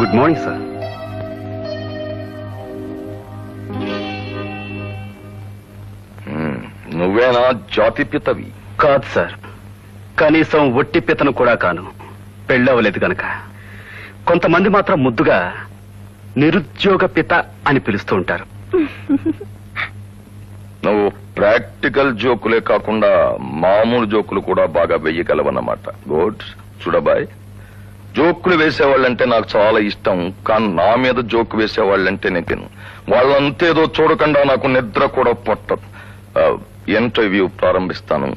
Good morning sir. నువ్వేనా జాతి పితవి? కాదు సార్, కనీసం ఒట్టి పితను కూడా కాను. పెళ్ళవలేదు గనక. కొంతమంది మాత్రం ముద్దుగా నిరుద్యోగ పిత అని పిలుస్తూ ఉంటారు. నువ్వు ప్రాక్టికల్ జోకులే కాకుండా మామూలు జోకులు కూడా బాగా వెయ్యగలవన్నమాట. గుడ్. చూడబాయ్, జోకులు వేసేవాళ్ళంటే నాకు చాలా ఇష్టం, కానీ నా మీద జోకు వేసేవాళ్ళంటే నేను తిను. వాళ్ళంతేదో చూడకుండా నాకు నిద్ర కూడా పట్టదు. ఇంటర్వ్యూ ప్రారంభిస్తాను.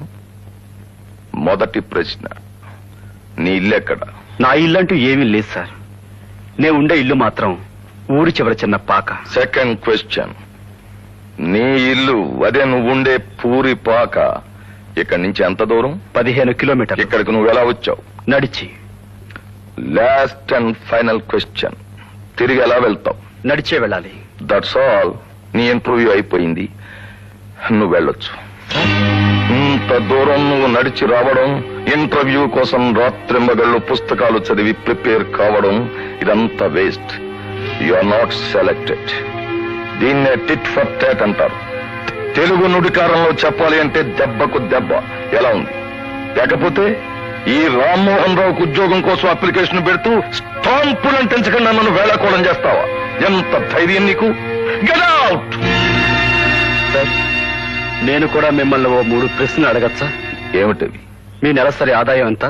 మొదటి ప్రశ్న, నీ ఇల్లెక్కడ? నా ఇల్లంటూ ఏమీ లేదు సార్. నేను ఉండే ఇల్లు మాత్రం ఊరి చివర చిన్న పాక. సెకండ్ క్వశ్చన్, నీ ఇల్లు అదే నువ్వుండే పూరి పాక ఇక్కడి నుంచి ఎంత దూరం? 15 కిలోమీటర్లు. ఇక్కడికి నువ్వు ఎలా వచ్చావు? నడిచి. లాస్ట్ అండ్ ఫైనల్ క్వశ్చన్, తిరిగి ఎలా వెళ్తావు? నడిచే వెళ్ళాలి. That's all. నీ ఇంటర్వ్యూ అయిపోయింది, నువ్వు వెళ్ళొచ్చు. ఇంత దూరం నువ్వు నడిచి రావడం, ఇంటర్వ్యూ కోసం రాత్రింబగళ్ళు పుస్తకాలు చదివి ప్రిపేర్ కావడం, ఇదంతా waste. You are not selected. దీన్నే టిట్ ఫర్ టాట్ అంటారు. తెలుగు నుడికారంలో చెప్పాలి అంటే దెబ్బకు దెబ్బ. ఎలా ఉంది? లేకపోతే ఈ రామ్మోహన్ రావుకు ఉద్యోగం కోసం అప్లికేషన్ పెడుతూ స్టాంపులను తెంచకుండా నన్ను వేళాకోళం చేస్తావా? ఎంత ధైర్యం నీకు? Get out! సార్, నేను కూడా మిమ్మల్ని ఓ 3 ప్రశ్నలు అడగచ్చా? ఏమిటవి? మీ నెలసరి ఆదాయం ఎంత?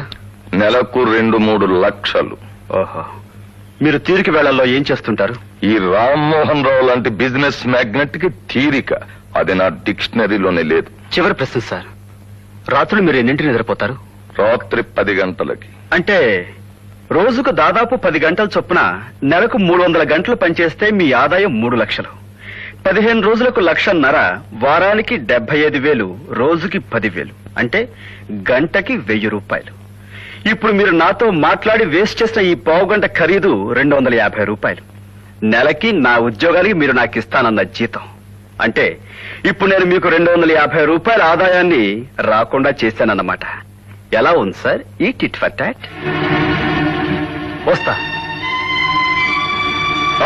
నెలకు 2-3 లక్షలు. ఓహో. మీరు తీరిక వేళల్లో ఏం చేస్తుంటారు? ఈ రామ్మోహన్ రావు లాంటి బిజినెస్ మ్యాగ్నెట్ కి తీరిక, అది నా డిక్షనరీలోనే లేదు. చివరి ప్రశ్న సార్, రాత్రులు మీరు ఎన్నింటిని నిద్రపోతారు? రాత్రి 10 గంటలకి. అంటే రోజుకు దాదాపు 10 గంటల చొప్పున నెలకు 300 గంటలు పనిచేస్తే మీ ఆదాయం 3 లక్షలు. 15 రోజులకు 1,50,000, వారానికి 75,000, రోజుకి 10,000, అంటే గంటకి 1,000 రూపాయలు. ఇప్పుడు మీరు నాతో మాట్లాడి వేస్ట్ చేసిన ఈ పావుగంట ఖరీదు 250 రూపాయలు. నెలకి నా ఉద్యోగానికి మీరు నాకు ఇస్తానన్న జీతం. అంటే ఇప్పుడు నేను మీకు 250 రూపాయల ఆదాయాన్ని రాకుండా చేశానన్నమాట. ఎలా ఉంది సార్ ఈ టిట్ ఫర్ టాట్? వస్తా.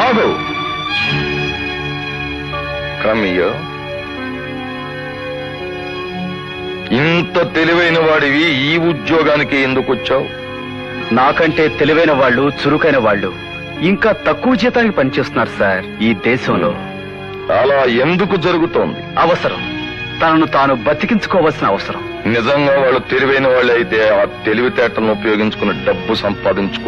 ఆగు. Come here. ఇంత తెలివైన వాడివి ఈ ఉద్యోగానికి ఎందుకు వచ్చావు? నాకంటే తెలివైన వాళ్ళు, చురుకైన వాళ్ళు ఇంకా తక్కువ జీతానికి పనిచేస్తున్నారు సార్ ఈ దేశంలో. అలా ఎందుకు జరుగుతోంది? అవసరం. తనను తాను బతికించుకోవాల్సిన అవసరం. నిజంగా వాళ్ళు తెలివైన వాళ్ళు అయితే ఆ తెలివితేటలను ఉపయోగించుకుని డబ్బు సంపాదించుకో